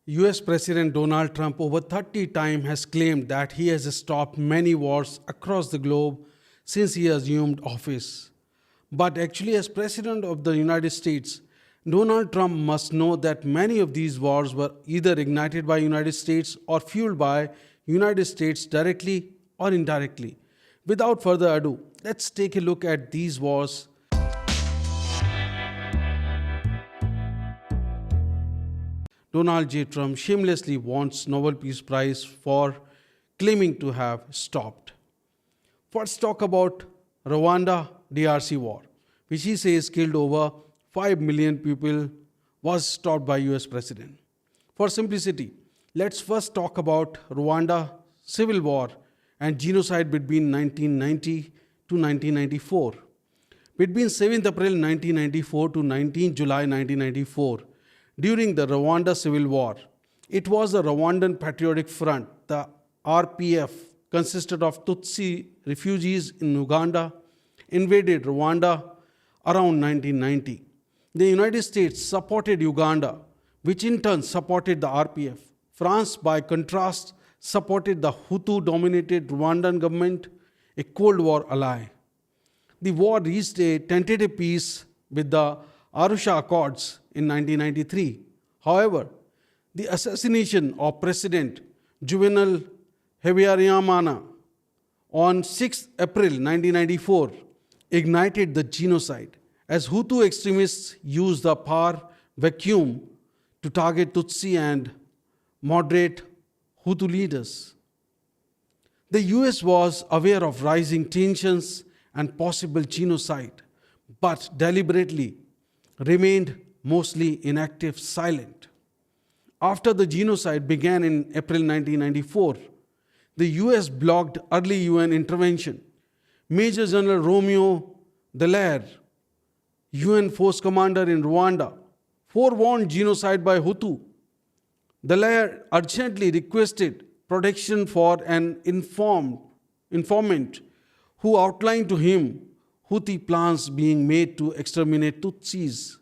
US President Donald Trump over 30 times has claimed that he has stopped many wars across the globe since he assumed office. But actually, as President of the United States, Donald Trump must know that many of these wars were either ignited by United States or fueled by United States directly or indirectly. Without further ado, let's take a look at these wars. Donald J. Trump shamelessly wants Nobel Peace Prize for claiming to have stopped. First, talk about Rwanda DRC war, which he says killed over 5 million people, was stopped by US President. For simplicity, let's first talk about Rwanda civil war and genocide between 1990 to 1994. Between 7th April 1994 to 19 July 1994, during the Rwanda Civil War, it was the Rwandan Patriotic Front, the RPF, consisted of Tutsi refugees in Uganda, invaded Rwanda around 1990. The United States supported Uganda, which in turn supported the RPF. France, by contrast, supported the Hutu-dominated Rwandan government, a Cold War ally. The war reached a tentative peace with the Arusha Accords in 1993. However, the assassination of President Juvenal Habyarimana on 6 April 1994 ignited the genocide, as Hutu extremists used the power vacuum to target Tutsi and moderate Hutu leaders. The US was aware of rising tensions and possible genocide, but deliberately remained mostly inactive, silent. After the genocide began in April 1994, the US blocked early UN intervention. Major General Romeo Dallaire, UN force commander in Rwanda, forewarned genocide by Hutu. Dallaire urgently requested protection for an informant who outlined to him Houthi plans being made to exterminate Tutsis,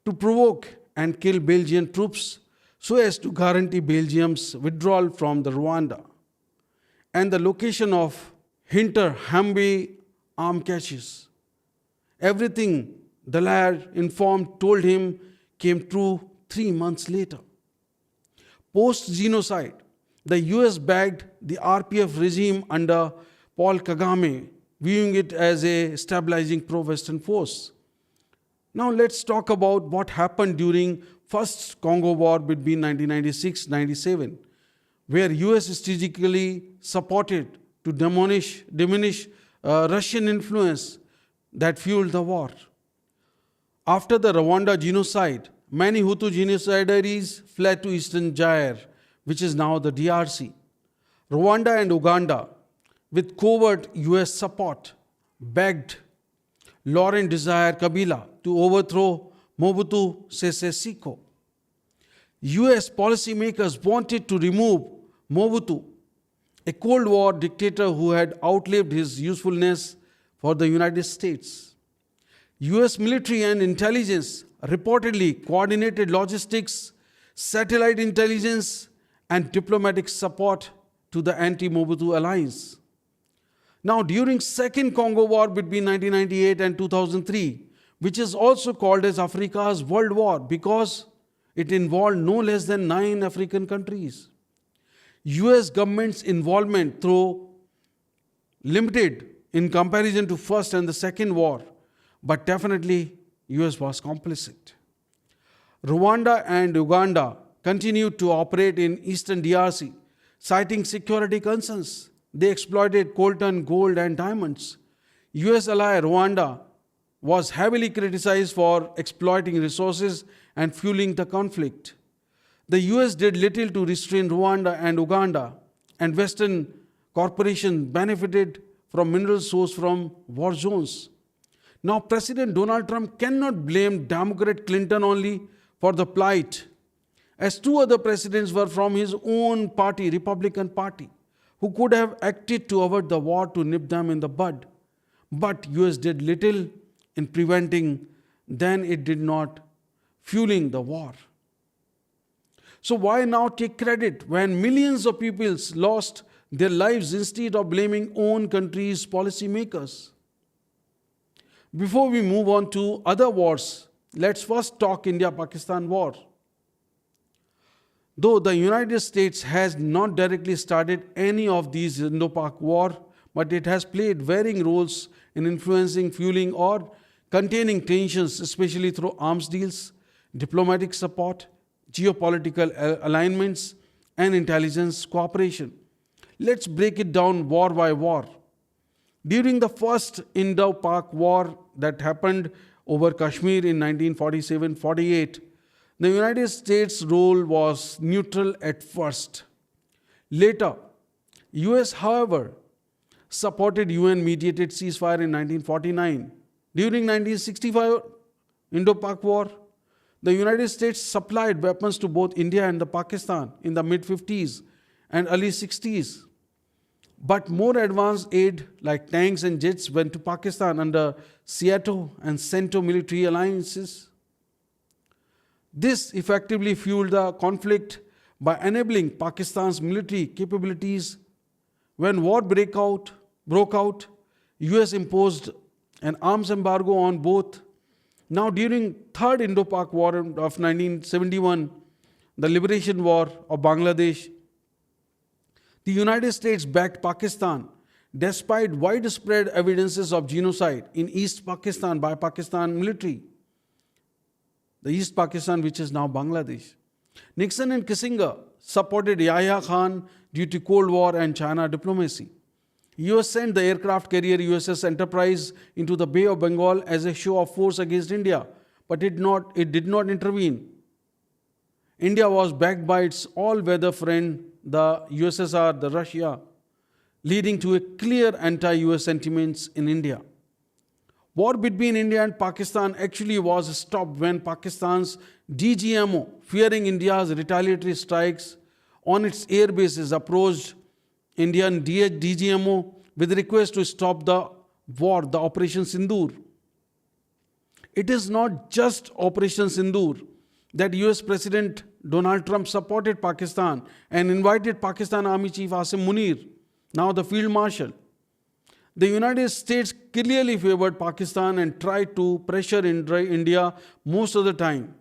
to provoke and kill Belgian troops so as to guarantee Belgium's withdrawal from the Rwanda, and the location of Hinterhamby arm caches. Everything Dallaire told him came true 3 months later. Post-genocide, the US backed the RPF regime under Paul Kagame, viewing it as a stabilizing pro-Western force. Now let's talk about what happened during First Congo War between 1996-97, where US strategically supported to diminish Russian influence that fueled the war. After the Rwanda genocide, many Hutu genocidaries fled to Eastern Zaire, which is now the DRC. Rwanda and Uganda, with covert US support, begged Laurent Desire Kabila to overthrow Mobutu Sese Seko. US policymakers wanted to remove Mobutu, a Cold War dictator who had outlived his usefulness for the United States. US military and intelligence reportedly coordinated logistics, satellite intelligence, and diplomatic support to the anti-Mobutu alliance. Now, during Second Congo War between 1998 and 2003, which is also called as Africa's World War because it involved no less than 9 African countries, US government's involvement, though limited in comparison to First and the Second War, but definitely US was complicit. Rwanda and Uganda continued to operate in Eastern DRC, citing security concerns. They exploited coltan gold and diamonds. US ally Rwanda was heavily criticized for exploiting resources and fueling the conflict. The US did little to restrain Rwanda and Uganda, and Western corporations benefited from minerals sourced from war zones. Now, President Donald Trump cannot blame Democrat Clinton only for the plight, as 2 other presidents were from his own party, Republican Party, who could have acted to avert the war to nip them in the bud. But US did little in preventing, then it did not fueling the war. So why now take credit when millions of people lost their lives instead of blaming own country's policymakers? Before we move on to other wars, let's first talk India-Pakistan war. Though the United States has not directly started any of these Indo-Pak war, but it has played varying roles in influencing, fueling, or containing tensions, especially through arms deals, diplomatic support, geopolitical alignments, and intelligence cooperation. Let's break it down war by war. During the first Indo-Pak war that happened over Kashmir in 1947-48, the United States' role was neutral at first. Later, US, however, supported UN-mediated ceasefire in 1949. During 1965 Indo-Pak War, the United States supplied weapons to both India and Pakistan in the mid-50s and early 60s. But more advanced aid like tanks and jets went to Pakistan under SEATO and CENTO military alliances. This effectively fueled the conflict by enabling Pakistan's military capabilities. When war broke out, US imposed an arms embargo on both. Now during Third Indo-Pak War of 1971, the liberation war of Bangladesh, the United States backed Pakistan despite widespread evidences of genocide in East Pakistan by Pakistan military. The East Pakistan, which is now Bangladesh. Nixon and Kissinger supported Yahya Khan due to Cold War and China diplomacy. US sent the aircraft carrier USS Enterprise into the Bay of Bengal as a show of force against India, but it did not intervene. India was backed by its all-weather friend, the USSR, the Russia, leading to a clear anti-US sentiments in India. War between India and Pakistan actually was stopped when Pakistan's DGMO, fearing India's retaliatory strikes on its air bases, approached Indian DGMO with request to stop the war, the Operation Sindoor. It is not just Operation Sindoor that US President Donald Trump supported Pakistan and invited Pakistan Army Chief Asim Munir, now the Field Marshal. The United States clearly favored Pakistan and tried to pressure India most of the time.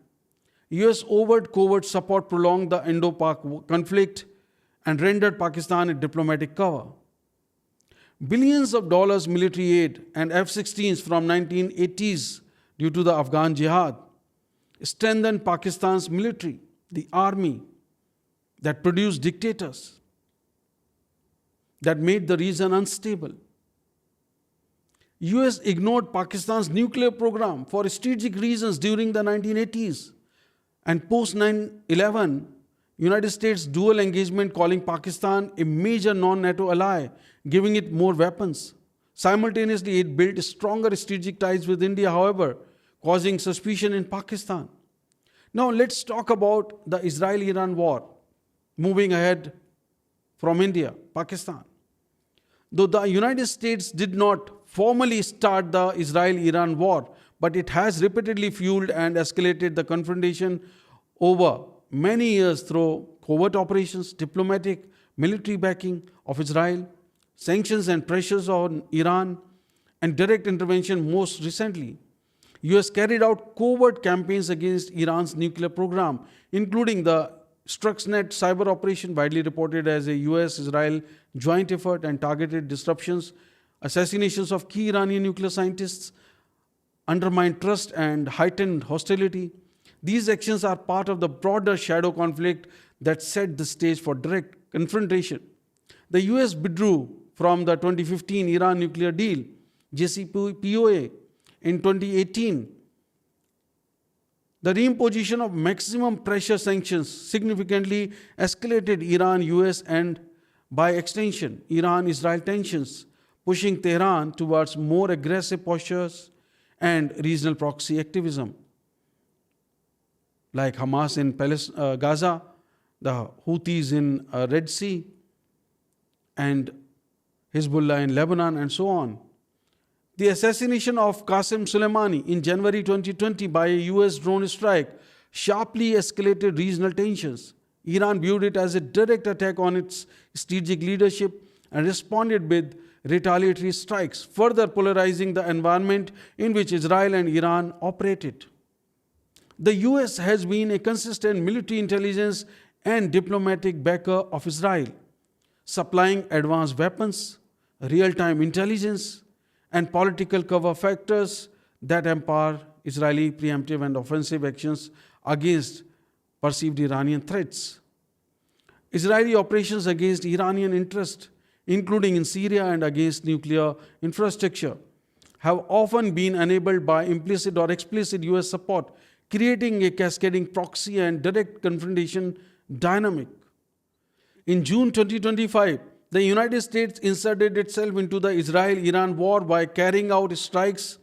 US overt-covert support prolonged the Indo-Pak conflict and rendered Pakistan a diplomatic cover. Billions of dollars military aid and F-16s from 1980s due to the Afghan Jihad strengthened Pakistan's military, the army that produced dictators, that made the region unstable. US ignored Pakistan's nuclear program for strategic reasons during the 1980s, and post 9/11, United States dual engagement calling Pakistan a major non-NATO ally, giving it more weapons. Simultaneously, it built stronger strategic ties with India, however, causing suspicion in Pakistan. Now let's talk about the Israel-Iran war. Moving ahead from India, Pakistan. Though the United States did not formally start the Israel-Iran war, but it has repeatedly fueled and escalated the confrontation over many years through covert operations, diplomatic, military backing of Israel, sanctions and pressures on Iran, and direct intervention most recently. US carried out covert campaigns against Iran's nuclear program, including the Stuxnet cyber operation, widely reported as a US-Israel joint effort, and targeted disruptions, assassinations of key Iranian nuclear scientists, undermined trust and heightened hostility. These actions are part of the broader shadow conflict that set the stage for direct confrontation. The US withdrew from the 2015 Iran nuclear deal, JCPOA, in 2018. The reimposition of maximum pressure sanctions significantly escalated Iran-US and, by extension, Iran-Israel tensions, pushing Tehran towards more aggressive postures and regional proxy activism, like Hamas in Gaza, the Houthis in Red Sea, and Hezbollah in Lebanon, and so on. The assassination of Qasem Soleimani in January 2020 by a US drone strike sharply escalated regional tensions. Iran viewed it as a direct attack on its strategic leadership and responded with retaliatory strikes, further polarizing the environment in which Israel and Iran operated. The US has been a consistent military intelligence and diplomatic backer of Israel, supplying advanced weapons, real time intelligence, and political cover factors that empower Israeli preemptive and offensive actions against perceived Iranian threats. Israeli operations against Iranian interests, including in Syria and against nuclear infrastructure, have often been enabled by implicit or explicit US support, creating a cascading proxy and direct confrontation dynamic. In June 2025, the United States inserted itself into the Israel-Iran war by carrying out strikes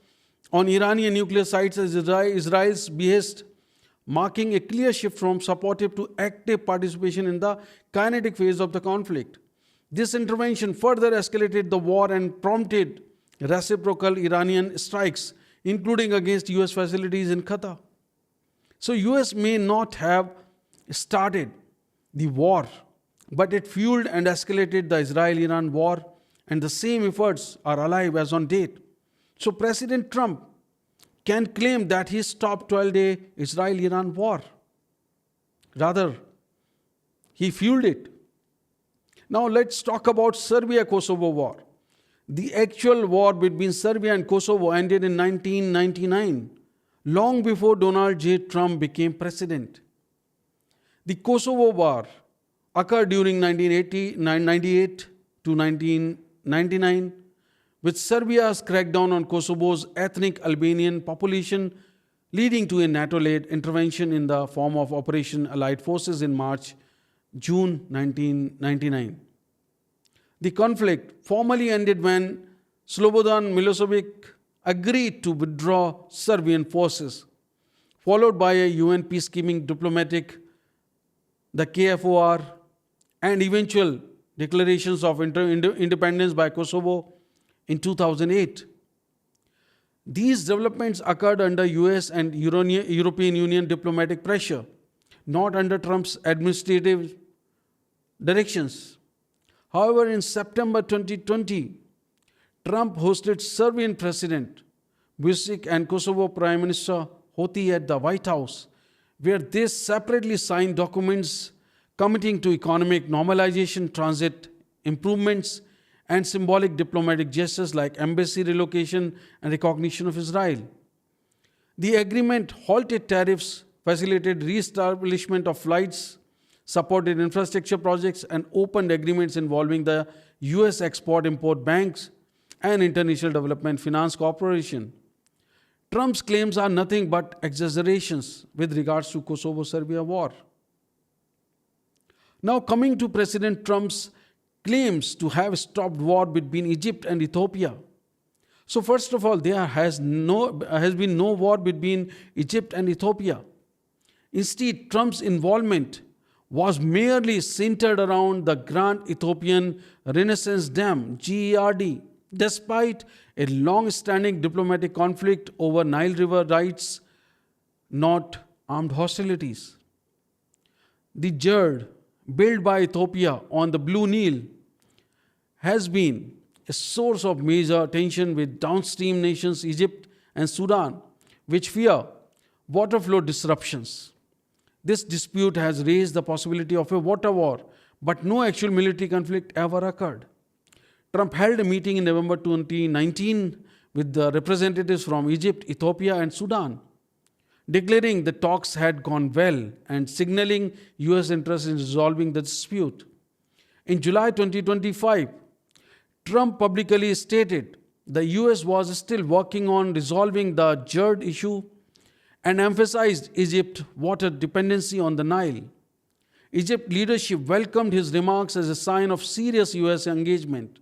on Iranian nuclear sites at Israel's behest, marking a clear shift from supportive to active participation in the kinetic phase of the conflict. This intervention further escalated the war and prompted reciprocal Iranian strikes, including against US facilities in Qatar. So US may not have started the war, but it fueled and escalated the Israel-Iran war, and the same efforts are alive as on date. So President Trump can claim that he stopped 12-day Israel-Iran war. Rather, he fueled it. Now let's talk about Serbia-Kosovo war. The actual war between Serbia and Kosovo ended in 1999, long before Donald J. Trump became president. The Kosovo War occurred during 1998 to 1999, with Serbia's crackdown on Kosovo's ethnic Albanian population, leading to a NATO-led intervention in the form of Operation Allied Forces in June 1999. The conflict formally ended when Slobodan Milosevic agreed to withdraw Serbian forces, followed by a UN peacekeeping diplomatic, the KFOR, and eventual declarations of independence by Kosovo in 2008. These developments occurred under US and European Union diplomatic pressure, not under Trump's administrative directions. However, in September 2020, Trump hosted Serbian President Vučić and Kosovo Prime Minister Hoti at the White House, where they separately signed documents committing to economic normalization, transit improvements, and symbolic diplomatic gestures like embassy relocation and recognition of Israel. The agreement halted tariffs, facilitated re-establishment of flights, supported infrastructure projects, and opened agreements involving the US Export-Import Banks and International Development Finance Corporation. Trump's claims are nothing but exaggerations with regards to Kosovo-Serbia war. Now coming to President Trump's claims to have stopped war between Egypt and Ethiopia. So first of all, there has been no war between Egypt and Ethiopia. Instead, Trump's involvement was merely centered around the Grand Ethiopian Renaissance Dam, GERD, despite a long-standing diplomatic conflict over Nile River rights, not armed hostilities. The GERD, built by Ethiopia on the Blue Nile, has been a source of major tension with downstream nations Egypt and Sudan, which fear water flow disruptions. This dispute has raised the possibility of a water war, but no actual military conflict ever occurred. Trump held a meeting in November 2019 with the representatives from Egypt, Ethiopia, and Sudan, declaring the talks had gone well and signaling US interest in resolving the dispute. In July 2025, Trump publicly stated the US was still working on resolving the GERD issue and emphasized Egypt's water dependency on the Nile. Egypt leadership welcomed his remarks as a sign of serious US engagement.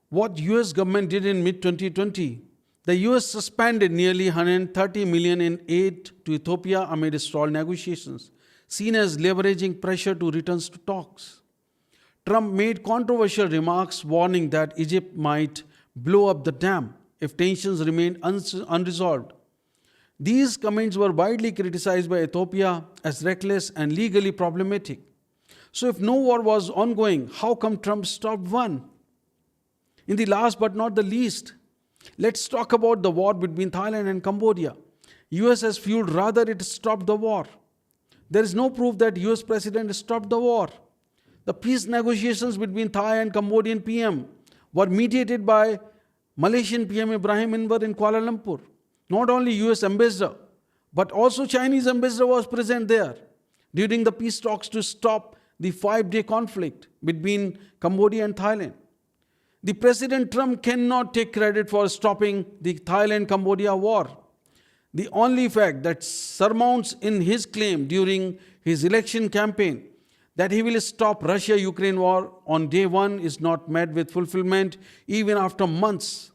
What US government did in mid-2020? The US suspended nearly $130 million in aid to Ethiopia amid stalled negotiations, seen as leveraging pressure to return to talks. Trump made controversial remarks warning that Egypt might blow up the dam if tensions remained unresolved. These comments were widely criticized by Ethiopia as reckless and legally problematic. So if no war was ongoing, how come Trump stopped one? In the last but not the least, let's talk about the war between Thailand and Cambodia. US has fueled, rather it stopped the war. There is no proof that US President stopped the war. The peace negotiations between Thai and Cambodian PM were mediated by Malaysian PM Ibrahim Anwar in Kuala Lumpur. Not only US ambassador, but also Chinese ambassador was present there during the peace talks to stop the 5-day conflict between Cambodia and Thailand. The President Trump cannot take credit for stopping the Thailand-Cambodia war. The only fact that surmounts in his claim during his election campaign that he will stop Russia-Ukraine war on day one is not met with fulfillment even after months.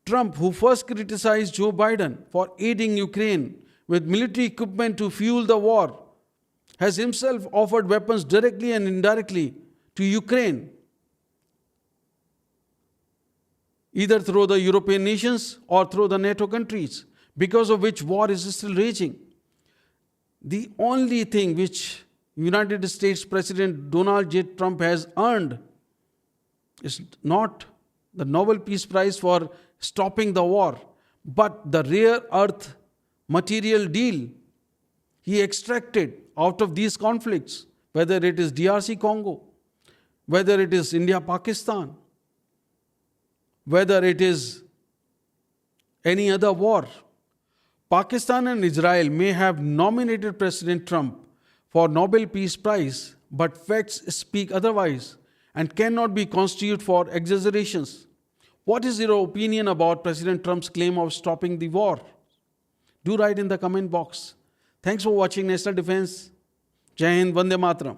Trump, who first criticized Joe Biden for aiding Ukraine with military equipment to fuel the war, has himself offered weapons directly and indirectly to Ukraine, either through the European nations or through the NATO countries, because of which war is still raging. The only thing which United States President Donald J. Trump has earned is not the Nobel Peace Prize for stopping the war, but the rare earth material deal he extracted out of these conflicts, whether it is DRC Congo, whether it is India-Pakistan, whether it is any other war. Pakistan and Israel may have nominated President Trump for Nobel Peace Prize, but facts speak otherwise and cannot be constituted for exaggerations. What is your opinion about President Trump's claim of stopping the war? Do write in the comment box. Thanks for watching National Defense. Jai Hind, Vande Mataram.